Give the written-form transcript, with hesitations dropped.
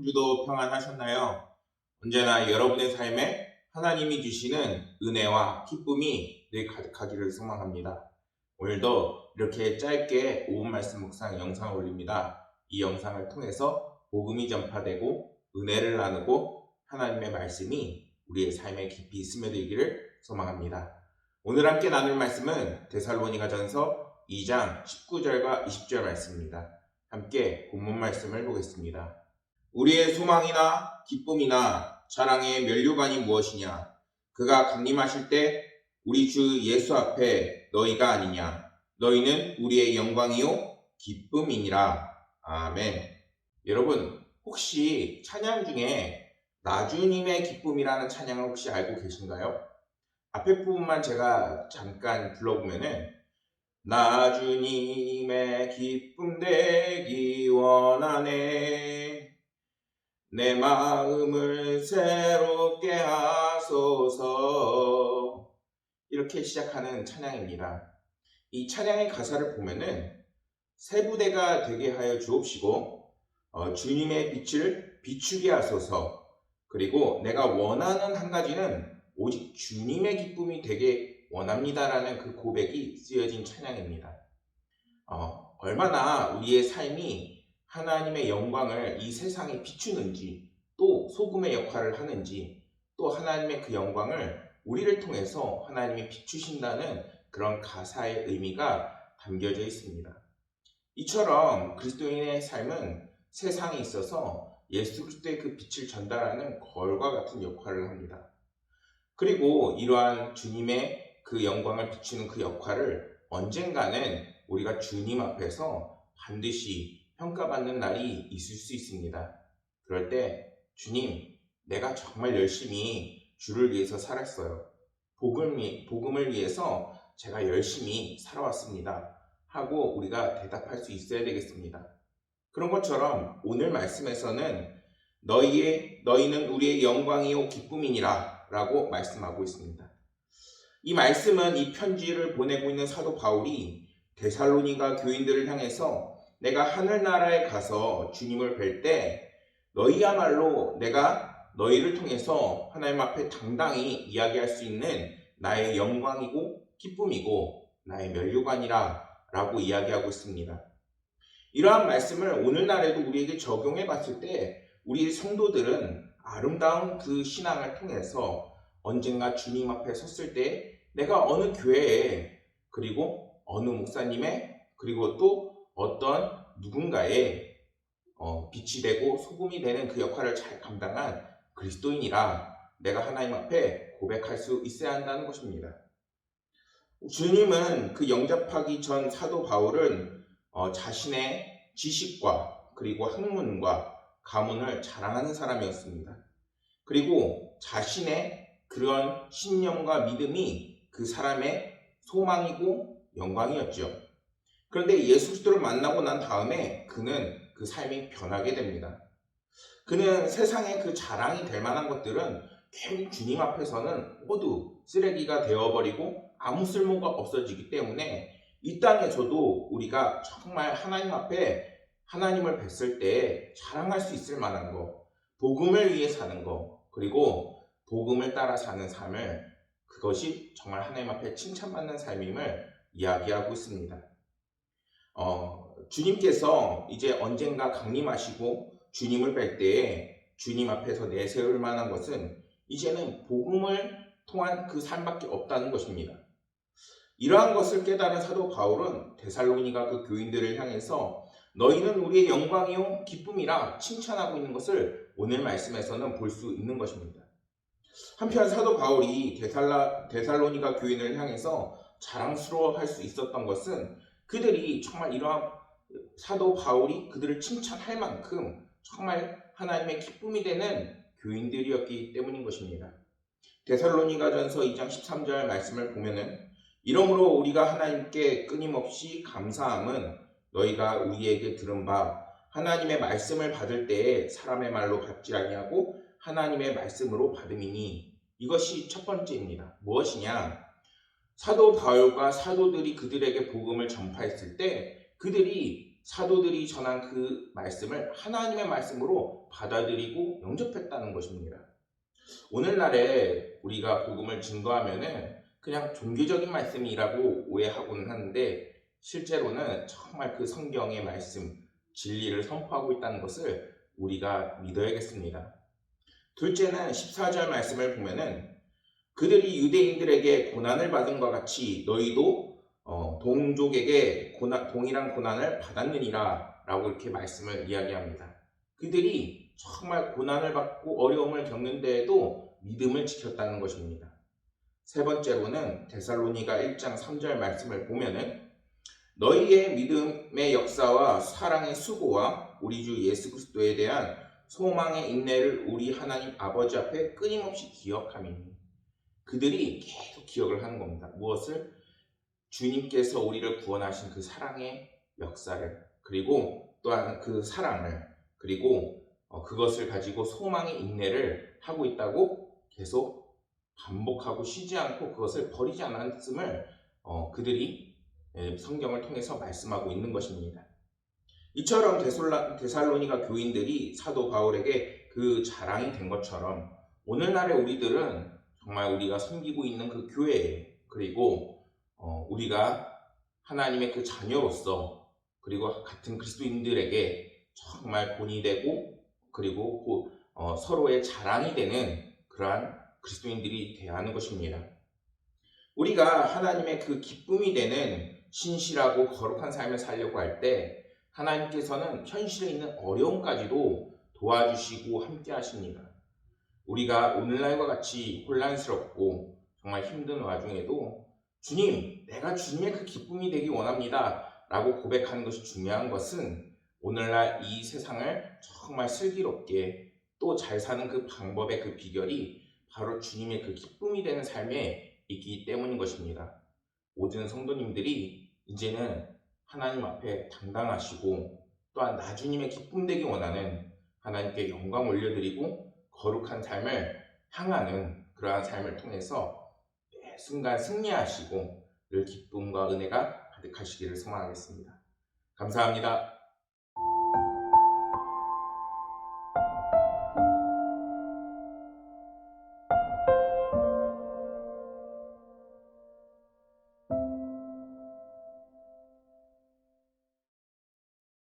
주도 평안하셨나요? 언제나 여러분의 삶에 하나님이 주시는 은혜와 기쁨이 늘 가득하기를 소망합니다. 오늘도 이렇게 짧게 5분 말씀 묵상 영상을 올립니다. 이 영상을 통해서 복음이 전파되고 은혜를 나누고 하나님의 말씀이 우리의 삶에 깊이 스며들기를 소망합니다. 오늘 함께 나눌 말씀은 데살로니가전서 2장 19절과 20절 말씀입니다. 함께 본문 말씀을 보겠습니다. 우리의 소망이나 기쁨이나 자랑의 면류관이 무엇이냐? 그가 강림하실 때 우리 주 예수 앞에 너희가 아니냐? 너희는 우리의 영광이요 기쁨이니라. 아멘. 여러분, 혹시 찬양 중에 나주님의 기쁨이라는 찬양을 혹시 알고 계신가요? 앞에 부분만 제가 잠깐 불러보면은 나주님의 기쁨 되기 원하네. 내 마음을 새롭게 하소서. 이렇게 시작하는 찬양입니다. 이 찬양의 가사를 보면은 새 부대가 되게 하여 주옵시고 주님의 빛을 비추게 하소서. 그리고 내가 원하는 한 가지는 오직 주님의 기쁨이 되게 원합니다라는 그 고백이 쓰여진 찬양입니다. 얼마나 우리의 삶이 하나님의 영광을 이 세상에 비추는지, 또 소금의 역할을 하는지, 또 하나님의 그 영광을 우리를 통해서 하나님이 비추신다는 그런 가사의 의미가 담겨져 있습니다. 이처럼 그리스도인의 삶은 세상에 있어서 예수 그리스도의 그 빛을 전달하는 거울과 같은 역할을 합니다. 그리고 이러한 주님의 그 영광을 비추는 그 역할을 언젠가는 우리가 주님 앞에서 반드시 평가받는 날이 있을 수 있습니다. 그럴 때 주님, 내가 정말 열심히 주를 위해서 살았어요. 복음을 위해서 제가 열심히 살아왔습니다. 하고 우리가 대답할 수 있어야 되겠습니다. 그런 것처럼 오늘 말씀에서는 너희는 우리의 영광이요 기쁨이니라 라고 말씀하고 있습니다. 이 말씀은 이 편지를 보내고 있는 사도 바울이 데살로니가 교인들을 향해서 내가 하늘나라에 가서 주님을 뵐 때 너희야말로 내가 너희를 통해서 하나님 앞에 당당히 이야기할 수 있는 나의 영광이고 기쁨이고 나의 면류관이라 라고 이야기하고 있습니다. 이러한 말씀을 오늘날에도 우리에게 적용해 봤을 때 우리 성도들은 아름다운 그 신앙을 통해서 언젠가 주님 앞에 섰을 때 내가 어느 교회에 그리고 어느 목사님의 그리고 또 어떤 누군가의 빛이 되고 소금이 되는 그 역할을 잘 감당한 그리스도인이라 내가 하나님 앞에 고백할 수 있어야 한다는 것입니다. 주님은 그 영접하기 전 사도 바울은 자신의 지식과 그리고 학문과 가문을 자랑하는 사람이었습니다. 그리고 자신의 그런 신념과 믿음이 그 사람의 소망이고 영광이었죠. 그런데 예수 그리스도를 만나고 난 다음에 그는 그 삶이 변하게 됩니다. 그는 세상에 그 자랑이 될 만한 것들은 결국 주님 앞에서는 모두 쓰레기가 되어버리고 아무 쓸모가 없어지기 때문에 이 땅에서도 우리가 정말 하나님 앞에 하나님을 뵀을 때 자랑할 수 있을 만한 것, 복음을 위해 사는 것, 그리고 복음을 따라 사는 삶을 그것이 정말 하나님 앞에 칭찬받는 삶임을 이야기하고 있습니다. 주님께서 이제 언젠가 강림하시고 주님을 뵐 때에 주님 앞에서 내세울 만한 것은 이제는 복음을 통한 그 삶밖에 없다는 것입니다. 이러한 것을 깨달은 사도 바울은 데살로니가 그 교인들을 향해서 너희는 우리의 영광이요 기쁨이라 칭찬하고 있는 것을 오늘 말씀에서는 볼 수 있는 것입니다. 한편 사도 바울이 데살로니가 교인을 향해서 자랑스러워할 수 있었던 것은 그들이 정말 이러한 사도 바울이 그들을 칭찬할 만큼 정말 하나님의 기쁨이 되는 교인들이었기 때문인 것입니다. 데살로니가전서 2장 13절 말씀을 보면은 이러므로 우리가 하나님께 끊임없이 감사함은 너희가 우리에게 들은 바 하나님의 말씀을 받을 때에 사람의 말로 받지 아니하고 하나님의 말씀으로 받음이니 이것이 첫 번째입니다. 무엇이냐? 사도 바울과 사도들이 그들에게 복음을 전파했을 때 그들이 사도들이 전한 그 말씀을 하나님의 말씀으로 받아들이고 영접했다는 것입니다. 오늘날에 우리가 복음을 증거하면은 그냥 종교적인 말씀이라고 오해하고는 하는데, 실제로는 정말 그 성경의 말씀, 진리를 선포하고 있다는 것을 우리가 믿어야겠습니다. 둘째는 14절 말씀을 보면은 그들이 유대인들에게 고난을 받은 것 같이 너희도 동족에게 동일한 고난을 받았느니라 라고 이렇게 말씀을 이야기합니다. 그들이 정말 고난을 받고 어려움을 겪는데에도 믿음을 지켰다는 것입니다. 세 번째로는 데살로니가 1장 3절 말씀을 보면은 너희의 믿음의 역사와 사랑의 수고와 우리 주 예수 그리스도에 대한 소망의 인내를 우리 하나님 아버지 앞에 끊임없이 기억하미니. 그들이 계속 기억을 하는 겁니다. 무엇을? 주님께서 우리를 구원하신 그 사랑의 역사를, 그리고 또한 그 사랑을, 그리고 그것을 가지고 소망의 인내를 하고 있다고 계속 반복하고 쉬지 않고 그것을 버리지 않았음을 그들이 성경을 통해서 말씀하고 있는 것입니다. 이처럼 데살로니가 교인들이 사도 바울에게 그 자랑이 된 것처럼 오늘날의 우리들은 정말 우리가 섬기고 있는 그 교회, 그리고 우리가 하나님의 그 자녀로서, 그리고 같은 그리스도인들에게 정말 본이 되고, 그리고 서로의 자랑이 되는 그러한 그리스도인들이 되어야 하는 것입니다. 우리가 하나님의 그 기쁨이 되는 신실하고 거룩한 삶을 살려고 할 때 하나님께서는 현실에 있는 어려움까지도 도와주시고 함께 하십니다. 우리가 오늘날과 같이 혼란스럽고 정말 힘든 와중에도 주님, 내가 주님의 그 기쁨이 되기 원합니다 라고 고백하는 것이 중요한 것은 오늘날 이 세상을 정말 슬기롭게 또 잘 사는 그 방법의 그 비결이 바로 주님의 그 기쁨이 되는 삶에 있기 때문인 것입니다. 모든 성도님들이 이제는 하나님 앞에 당당하시고 또한 나 주님의 기쁨 되기 원하는, 하나님께 영광 올려드리고 거룩한 삶을 향하는 그러한 삶을 통해서 매 순간 승리하시고 늘 기쁨과 은혜가 가득하시기를 소망하겠습니다. 감사합니다.